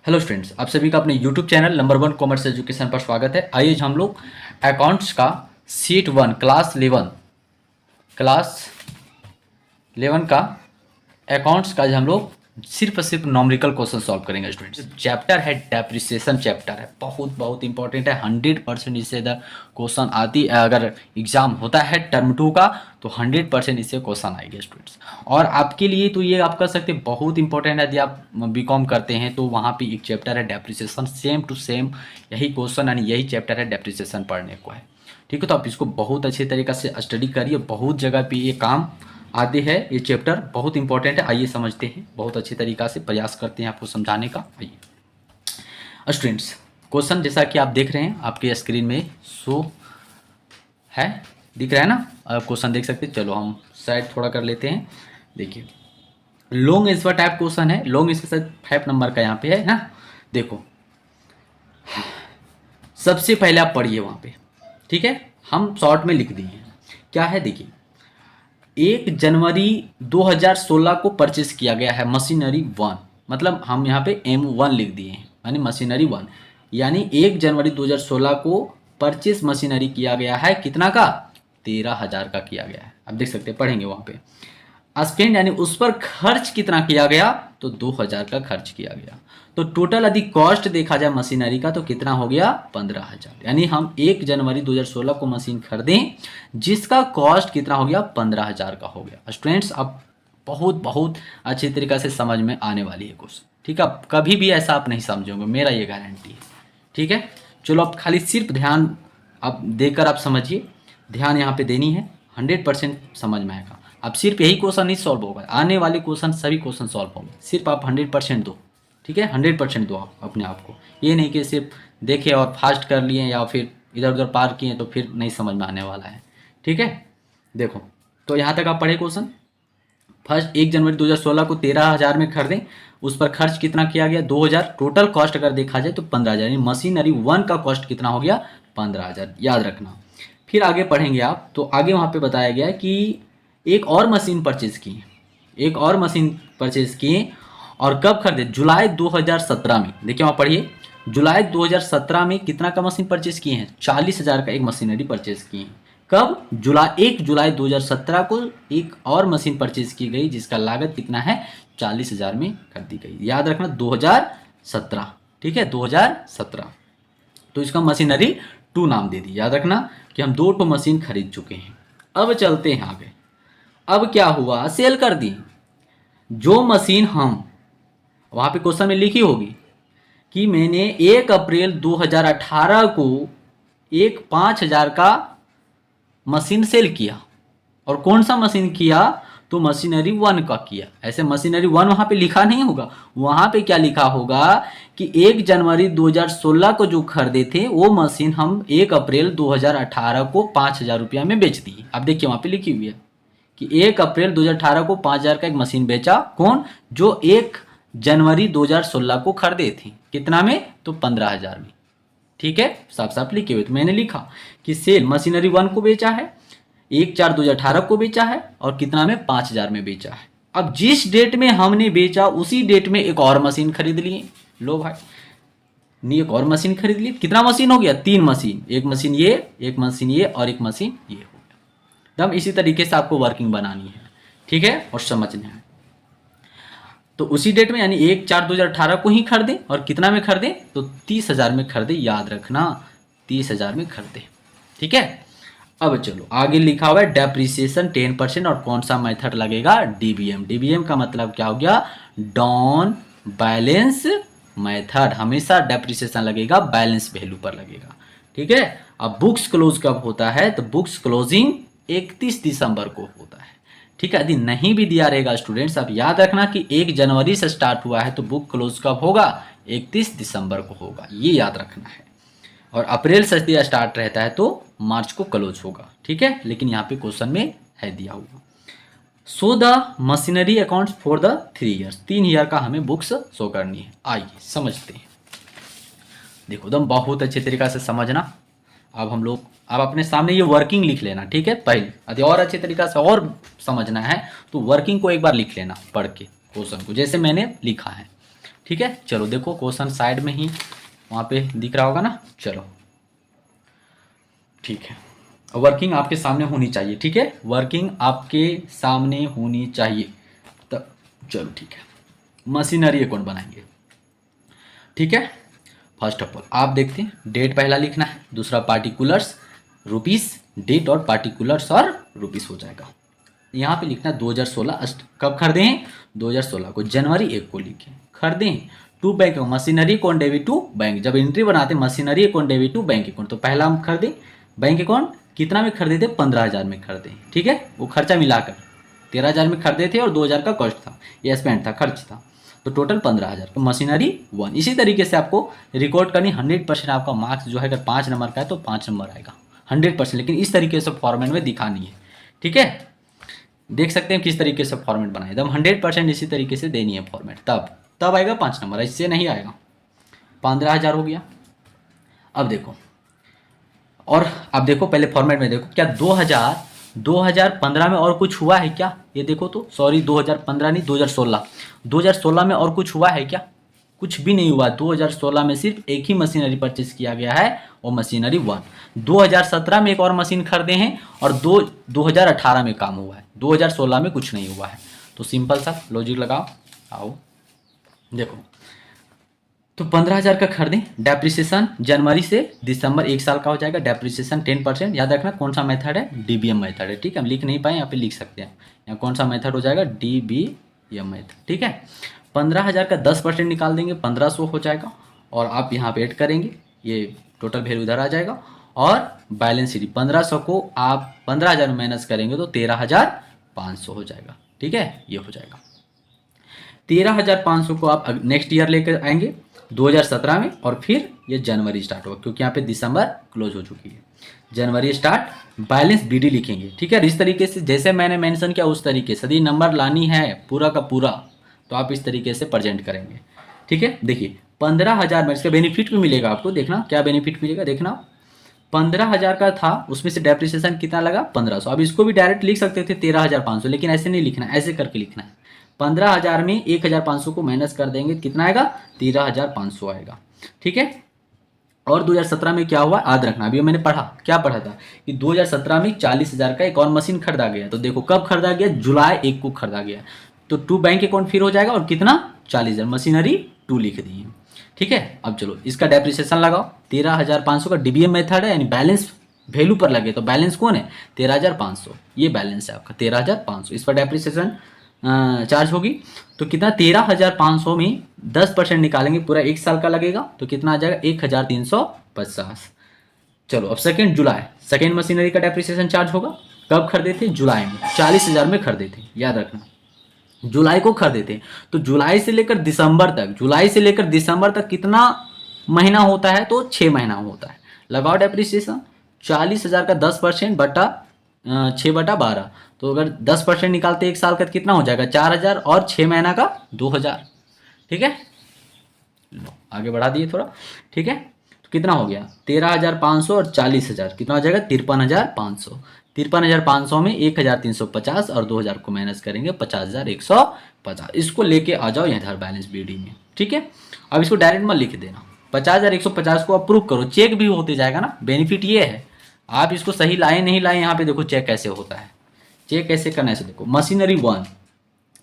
Hello students, आप सभी का अपने YouTube channel number one commerce education पर स्वागत है। आइए हम लोग अकाउंट्स का सीट वन क्लास 11 का अकाउंट्स का आज हम लोग सिर्फ और सिर्फ नॉमरिकल क्वेश्चन सॉल्व करेंगे। स्टूडेंट्स, चैप्टर है डेप्रिसिएशन चैप्टर है, बहुत बहुत इंपॉर्टेंट है। 100% इससे इधर क्वेश्चन आती है। अगर एग्जाम होता है टर्म 2 का तो 100% इससे क्वेश्चन आएंगे स्टूडेंट्स। और आपके लिए तो ये आप कर सकते हैं, बहुत इंपॉर्टेंट है। यदि आप बीकॉम करते हैं तो वहाँ पे एक चैप्टर है डेप्रिसिएशन, सेम टू सेम यही क्वेश्चन यानी यही चैप्टर है डेप्रिसिएशन पढ़ने को है। ठीक है, तो आप इसको बहुत अच्छी तरीके से स्टडी करिए, बहुत जगह पे ये काम आते हैं। ये चैप्टर बहुत इंपॉर्टेंट है। आइए समझते हैं, बहुत अच्छी तरीक़ा से प्रयास करते हैं आपको समझाने का। आइए स्टूडेंट्स, क्वेश्चन जैसा कि आप देख रहे हैं आपके स्क्रीन में शो है, दिख रहा है ना, आप क्वेश्चन देख सकते हैं। चलो हम साइड थोड़ा कर लेते हैं। देखिए, लॉन्ग आंसर टाइप क्वेश्चन है, लॉन्ग आंसर 5 नंबर का यहाँ पे है ना। देखो, सबसे पहले आप पढ़िए वहाँ पे, ठीक है, हम शॉर्ट में लिख दिए हैं। क्या है देखिए, 1 जनवरी 2016 को परचेस किया गया है मशीनरी 1, मतलब हम यहाँ पे M1 लिख दिए हैं, यानी मशीनरी 1, यानी 1 जनवरी 2016 को परचेस मशीनरी किया गया है। कितना का? 13,000 का किया गया है। आप देख सकते हैं, पढ़ेंगे वहाँ पे। स्पेंड यानी उस पर खर्च कितना किया गया, तो 2,000 का खर्च किया गया। तो टोटल यदि कॉस्ट देखा जाए मशीनरी का तो कितना हो गया? 15,000। यानी हम 1 जनवरी 2016 को मशीन खरीदें जिसका कॉस्ट कितना हो गया? 15,000 का हो गया। स्टूडेंट्स, अब बहुत बहुत अच्छी तरीके से समझ में आने वाली है क्वेश्चन। ठीक है, कभी भी ऐसा आप नहीं समझोगे, मेरा ये गारंटी है। ठीक है, चलो अब खाली सिर्फ ध्यान आप देकर आप समझिए, ध्यान यहाँ पे देनी है, 100% समझ में आएगा। अब सिर्फ यही क्वेश्चन नहीं सॉल्व होगा, आने वाले क्वेश्चन सभी क्वेश्चन सॉल्व होंगे। सिर्फ आप 100% दो, ठीक है, 100% दो आप अपने आप को। ये नहीं कि सिर्फ देखे और फास्ट कर लिए या फिर इधर उधर पार किए तो फिर नहीं समझ में आने वाला है। ठीक है, देखो तो यहाँ तक आप पढ़े क्वेश्चन। फर्स्ट, 1 जनवरी 2016 को 13,000 में खरीदें, उस पर खर्च कितना किया गया? 2,000। टोटल कॉस्ट अगर देखा जाए तो 15,000, यानी मशीनरी 1 का कॉस्ट कितना हो गया? 15,000, याद रखना। फिर आगे पढ़ेंगे आप तो आगे वहाँ पे बताया गया है कि एक और मशीन परचेज की, एक और मशीन परचेज किए और कब खरीदे? जुलाई 2017 में। देखिए वहाँ पढ़िए, जुलाई 2017 में कितना का मशीन परचेज किए हैं? 40,000 का एक मशीनरी परचेज किए हैं। कब? 1 जुलाई 2017 को एक और मशीन परचेज की गई जिसका लागत कितना है? 40,000 में खरीदी गई। याद रखना 2017, ठीक है, 2017। तो इसका मशीनरी 2 नाम दे दी। याद रखना कि हम 2 मशीन खरीद चुके हैं। अब चलते हैं आगे। अब क्या हुआ? सेल कर दी। जो मशीन हम वहाँ पे क्वेश्चन में लिखी होगी कि मैंने 1 अप्रैल 2018 को एक 5,000 का मशीन सेल किया। और कौन सा मशीन किया? तो मशीनरी 1 का किया। ऐसे मशीनरी 1 वहाँ पे लिखा नहीं होगा, वहाँ पे क्या लिखा होगा कि 1 जनवरी 2016 को जो खरीदे थे वो मशीन हम 1 अप्रैल 2018 को 5,000 रुपया में बेच दी। अब देखिए वहाँ पे लिखी हुई है कि 1 अप्रैल 2018 को 5,000 का एक मशीन बेचा। कौन? जो 1 जनवरी 2016 को खरीदे थे। कितना में? तो 15,000 में। ठीक है, साफ साफ लिखे हुए। तो मैंने लिखा कि सेल मशीनरी 1 को बेचा है, 1/4/2018 को बेचा है और कितना में? 5,000 में बेचा है। अब जिस डेट में हमने बेचा उसी डेट में एक और मशीन खरीद लिए। लो भाई, नहीं, एक और मशीन खरीद ली। कितना मशीन हो गया? 3 मशीन। एक मशीन ये, एक मशीन ये और एक मशीन ये हो गया। एकदम इसी तरीके से आपको वर्किंग बनानी है, ठीक है, और समझना है। तो उसी डेट में यानी 1/4/2018 को ही खरीदे और कितना में खरीदे? तो 30,000 में खरीदे। याद रखना 30,000 में खरीदे। ठीक है, अब चलो आगे लिखा हुआ है डेप्रिसिएशन 10% और कौन सा मेथड लगेगा? डीबीएम। डीबीएम का मतलब क्या हो गया? Down balance method. हमेशा डेप्रिसिएशन लगेगा बैलेंस वैल्यू पर लगेगा। ठीक है, अब बुक्स क्लोज कब होता है? तो बुक्स क्लोजिंग 31 दिसंबर को होता है। ठीक है, यदि नहीं भी दिया रहेगा स्टूडेंट्स, अब याद रखना कि 1 जनवरी से स्टार्ट हुआ है तो बुक क्लोज कब होगा? 31 दिसंबर को होगा, ये याद रखना है। और अप्रैल से दिया स्टार्ट रहता है तो मार्च को क्लोज होगा। ठीक है, लेकिन यहाँ पे क्वेश्चन में है दिया हुआ show the machinery accounts for the 3 years. 3 year का हमें बुक्स शो करनी है। आइए समझते हैं। देखो एकदम बहुत अच्छे तरीक़ा से समझना। अब हम लोग आप अपने सामने ये वर्किंग लिख लेना। ठीक है, पहले यदि और अच्छे तरीक़ा से और समझना है तो वर्किंग को एक बार लिख लेना पढ़ के क्वेश्चन को, जैसे मैंने लिखा है। ठीक है, चलो देखो क्वेश्चन साइड में ही वहाँ पे दिख रहा होगा ना। चलो ठीक है, वर्किंग आपके सामने होनी चाहिए। ठीक है, वर्किंग आपके सामने होनी चाहिए। तो चलो ठीक है, मशीनरी अकाउंट बनाएंगे। ठीक है, फर्स्ट ऑफ ऑल आप देखते हैं, डेट पहला लिखना है, दूसरा पार्टिकुलर्स रुपीस, डेट और पार्टिकुलर्स और रुपीस हो जाएगा। यहाँ पे लिखना 2016 कब खरीदे हैं, 2016 को जनवरी 1 को लिखें। खरीदे हैं to bank machinery account debit to bank, जब एंट्री बनाते हैं machinery account debit to bank account, तो पहला हम खरीदे बैंक अकाउंट कितना में खरीदे थे, 15,000 में खरीदे। ठीक है, वो खर्चा मिलाकर 13,000 में खरीदे थे और 2,000 का कॉस्ट था, ये स्पेंड था, खर्च था, तो टोटल 15,000 का मशीनरी 1। इसी तरीके से आपको रिकॉर्ड करनी, 100% आपका मार्क्स जो है अगर 5 नंबर का है तो 5 नंबर आएगा 100%, लेकिन इस तरीके से फॉर्मेट में दिखानी है। ठीक है, देख सकते हैं किस तरीके से फॉर्मेट बनाए, एकदम 100% इसी तरीके से देनी है फॉर्मेट, तब आएगा 5 नंबर, इससे नहीं आएगा। 15,000 हो गया। अब देखो, और अब देखो पहले फॉर्मेट में देखो, क्या 2015 में और कुछ हुआ है क्या, ये देखो तो, सॉरी 2015 नहीं 2016 में और कुछ हुआ है क्या, कुछ भी नहीं हुआ। 2016 में सिर्फ एक ही मशीनरी परचेज किया गया है, वो मशीनरी 1। 2017 में एक और मशीन खरीदे हैं और 2018 में काम हुआ है, 2016 में कुछ नहीं हुआ है। तो सिंपल सा लॉजिक लगाओ, आओ देखो, तो 15,000 का खरीदें, डेप्रिसिएशन जनवरी से दिसंबर 1 साल का हो जाएगा, डेप्रिसिएशन 10%। याद रखना कौन सा मेथड है, डीबीएम मेथड है। ठीक है, हम लिख नहीं पाए, यहाँ पे लिख सकते हैं, यहाँ कौन सा मेथड हो जाएगा, डीबीएम मेथड। ठीक है, 15,000 का 10% निकाल देंगे, 1,500 हो जाएगा, और आप यहाँ पे ऐड करेंगे, ये टोटल वैल्यू इधर आ जाएगा, और बैलेंस शीट 1500 को आप 15,000 में माइनस करेंगे तो 13,500 हो जाएगा। ठीक है, ये हो जाएगा 13,500 को आप नेक्स्ट ईयर लेकर आएंगे 2017 में, और फिर ये जनवरी स्टार्ट होगा, क्योंकि यहाँ पे दिसंबर क्लोज हो चुकी है, जनवरी स्टार्ट, बैलेंस बीडी लिखेंगे। ठीक है, इस तरीके से जैसे मैंने मेंशन किया उस तरीके से, यदि नंबर लानी है पूरा का पूरा तो आप इस तरीके से प्रेजेंट करेंगे। ठीक है, देखिए 15,000 में इसका बेनिफिट भी मिलेगा आपको, देखना क्या बेनिफिट मिलेगा, देखना 15,000 का था, उसमें से डेप्रिसिएशन कितना लगा, 1,500। अब इसको भी डायरेक्ट लिख सकते थे 13,500, लेकिन ऐसे नहीं लिखना, ऐसे करके लिखना है। 15,000 में 1,500 को माइनस कर देंगे, कितना आएगा, 13,500 आएगा। ठीक है, और 2017 में क्या हुआ याद रखना, अभी मैंने पढ़ा, क्या पढ़ा था कि 2017 में 40,000 का एक और मशीन खरीदा गया। तो देखो कब खरीदा गया, जुलाई 1 को खरीदा गया, तो टू बैंक अकाउंट फिर हो जाएगा, और कितना 40,000, मशीनरी 2 लिख दिए। ठीक है, अब चलो इसका डेप्रिसिएशन लगाओ, 13,500 का डीबीएम मेथड है, यानी बैलेंस वैल्यू पर लगे, तो बैलेंस कौन है, 13,500, ये बैलेंस है आपका 13,500, इस पर डेप्रिसिएशन चार्ज होगी, तो कितना 13,500 में 10% निकालेंगे, पूरा 1 साल का लगेगा, तो कितना आ जाएगा 1,350। चलो अब सेकेंड मशीनरी का डेप्रिसिएशन चार्ज होगा, कब खरीदे थे, जुलाई में, 40,000 में खरीदे थे, याद रखना जुलाई को खरीदे थे। तो जुलाई से लेकर दिसंबर तक कितना महीना होता है, तो 6 महीना होता है। लगाओ डेप्रिसिएशन, 40,000 का 10% बटा 6/12, तो अगर 10% निकालते 1 साल का तो कितना हो जाएगा 4,000, और 6 महीना का 2,000। ठीक है, लो आगे बढ़ा दिए थोड़ा। ठीक है, तो कितना हो गया 13,500 और 40,000 कितना हो जाएगा 53,500। 53,500 में 1,350 और 2,000 को माइनस करेंगे 50,150। इसको लेके आ जाओ यहाँ बैलेंस बीडी में। ठीक है, अब इसको डायरेक्ट मत लिख देना, 50,150 को अप्रूव करो, चेक भी होते जाएगा ना। बेनिफिट ये है, आप इसको सही लाए नहीं लाए, यहाँ पे देखो चेक कैसे होता है। चेक कैसे करना है, ऐसे देखो मशीनरी 1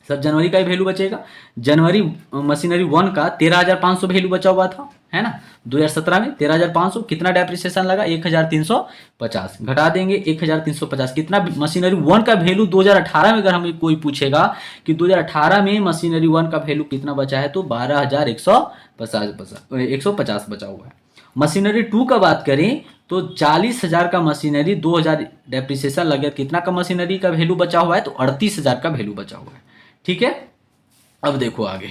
सब जनवरी का ही वैल्यू बचेगा, जनवरी मशीनरी 1 का 13,500 वैल्यू बचा हुआ था, है ना, 2017 में 13,500, कितना डेप्रिसिएशन लगा 1,350, घटा देंगे 1,350, कितना मशीनरी 1 का वैल्यू 2018 में, अगर हमें कोई पूछेगा कि 2018 में मशीनरी 1 का वैल्यू कितना बचा है, तो 12,150 बचा हुआ है। मशीनरी 2 का बात करें तो 40,000 का मशीनरी, 2,000 डेप्रिसिएशन लगे, कितना का मशीनरी का वैल्यू बचा हुआ है, तो 38,000 का वैल्यू बचा हुआ है। ठीक है, अब देखो आगे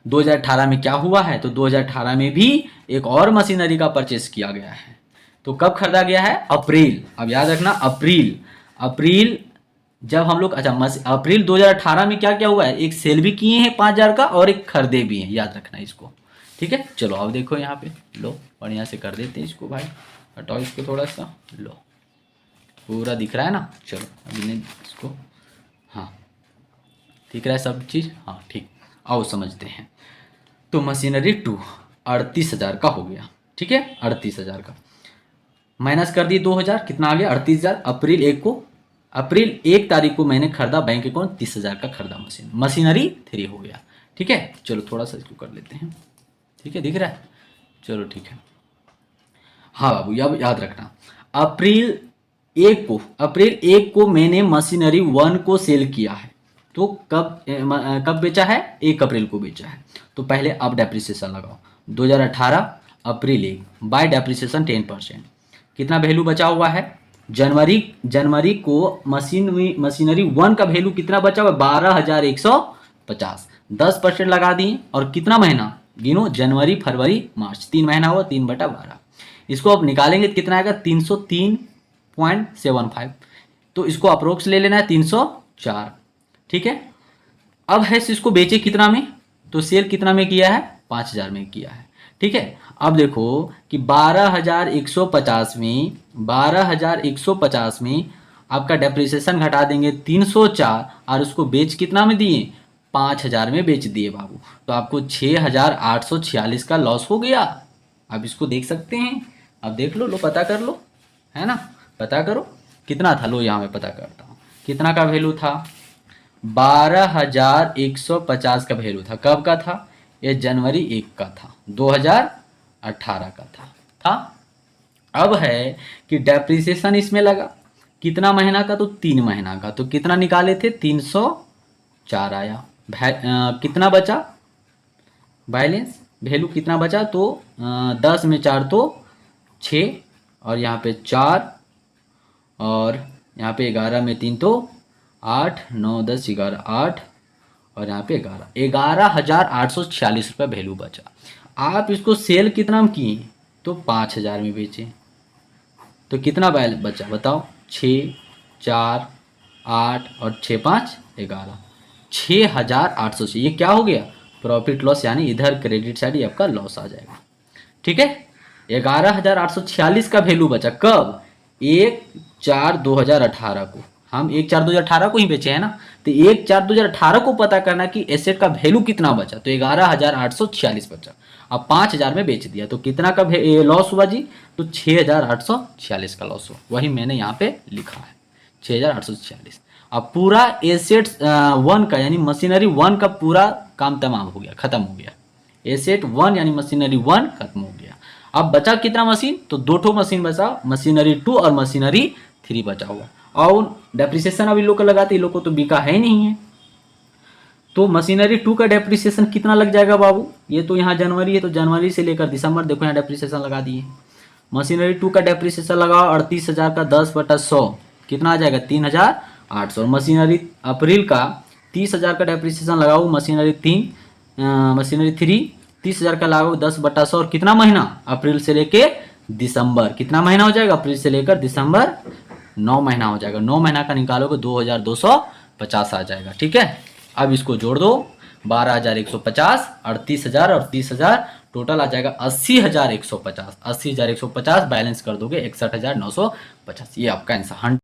2018 में क्या हुआ है, तो 2018 में भी एक और मशीनरी का परचेस किया गया है। तो कब खरीदा गया है, अप्रैल। अब याद रखना अप्रैल जब हम लोग, अच्छा अप्रैल 2018 में क्या क्या हुआ है, एक सेल भी किए हैं 5,000 का, और एक खरीदे भी हैं, याद रखना इसको। ठीक है, चलो अब देखो यहाँ पे, लो बढ़िया से कर देते हैं इसको भाई, हटाओ इसको थोड़ा सा, लो पूरा दिख रहा है ना। चलो अभी नहीं इसको, हाँ दिख रहा है सब चीज़, हाँ ठीक, आओ समझते हैं। तो मशीनरी 2 38,000 का हो गया। ठीक है, 38,000 का माइनस कर दिए 2,000, कितना आ गया 38,000। अप्रैल 1 तारीख को मैंने खरीदा बैंक अकाउंट 30,000 का खरीदा मशीनरी 3 हो गया। ठीक है, चलो थोड़ा सा इसको कर लेते हैं। ठीक है, दिख रहा है, चलो ठीक है। हाँ बाबू, अब याद रखना, अप्रैल 1 को मैंने मशीनरी 1 को सेल किया है। तो कब बेचा है? 1 अप्रैल को बेचा है। तो पहले आप डेप्रिसिएशन लगाओ, 2018 अप्रैल 1 बाय डेप्रिसिएशन 10%, कितना वैल्यू बचा हुआ है? जनवरी को मशीनरी 1 का वैल्यू कितना बचा हुआ है? 12,150। 10% लगा दिए, और कितना महीना गिनो? जनवरी, फरवरी, मार्च, 3 महीना हुआ, 3/12। इसको अब निकालेंगे तो कितना आएगा? 303.75। तो इसको अप्रोक्स ले लेना है 304। ठीक है, अब है इसको बेचे कितना में? तो सेल कितना में किया है? 5,000 में किया है। ठीक है, अब देखो कि 12,150 में आपका डेप्रिसिएशन घटा देंगे 304, और उसको बेच कितना में दिए? 5,000 में बेच दिए बाबू। तो आपको 6,846 का लॉस हो गया। अब इसको देख सकते हैं, अब देख लो, पता कर लो, है ना, पता करो कितना था। लो यहाँ मैं पता करता हूँ, कितना का वैल्यू था? 12,150 का वैल्यू था। कब का था? ये जनवरी 1 का था, 2018 का था। अब है कि डेप्रिसिएशन इसमें लगा, कितना महीना का? तो 3 महीना का। तो कितना निकाले थे? 304 आया। कितना बचा बैलेंस? वैल्यू कितना बचा? तो 10 में 4 तो 6, और यहाँ पे 4, और यहाँ पे 11 में 3 तो 8, 9, 10, 11, 8, और यहाँ पे 11,846 रुपये वैल्यू बचा। आप इसको सेल कितना में किए? तो 5,000 में बेचे। तो कितना बैलेंस बचा बताओ? 6, 4, 8 और 6, 5, 11, 6,800 ये क्या हो गया? प्रॉफिट लॉस, यानी इधर क्रेडिट साइड आपका लॉस आ जाएगा। ठीक है, 11,846 का वैल्यू बचा। कब? 1/4/2018 को। हम 1/4/2018 को ही बेचे हैं ना। तो 1/4/2018 को पता करना कि एसेट का वैल्यू कितना बचा। तो 11,846 बचा। अब 5,000 में बेच दिया, तो कितना का लॉस हुआ जी? तो 6,846 का लॉस हुआ। वही मैंने यहाँ पे लिखा है, 6,846। अब पूरा एसेट 1 का, यानी मशीनरी 1 का पूरा काम तमाम हो गया, खत्म हो गया। एसेट 1 यानी मशीनरी 1 खत्म हो गया। अब बचा कितना मशीन? तो 2 मशीन बचा, मशीनरी 2 और मशीनरी 3 बचा हुआ। और डेप्रिसिएशन अभी लोग लगाते, इन लोग को तो बिका है ही नहीं है। तो मशीनरी 2 का डेप्रिसिएशन कितना लग जाएगा बाबू? ये तो यहाँ जनवरी है, तो जनवरी से लेकर दिसंबर देखो यहाँ डेप्रिसिएशन लगा दिए। मशीनरी 2 का डेप्रिसिएशन लगाओ 38,000 का 10/100, कितना आ जाएगा? 3,800। और मशीनरी अप्रैल का 30,000 का डेप्रिसिएशन लगाओ, मशीनरी 3 30,000 का लगाओ 10/100, और कितना महीना? अप्रैल से लेके दिसंबर। कितना महीना हो जाएगा? अप्रैल से लेकर दिसंबर 9 महीना हो जाएगा। 9 महीना का निकालोगे 2,250 आ जाएगा। ठीक है, अब इसको जोड़ दो, 12,150, 38,000 और 30,000, टोटल आ जाएगा 80,150। 80,150 बैलेंस कर दोगे 61,950। ये आपका आंसर।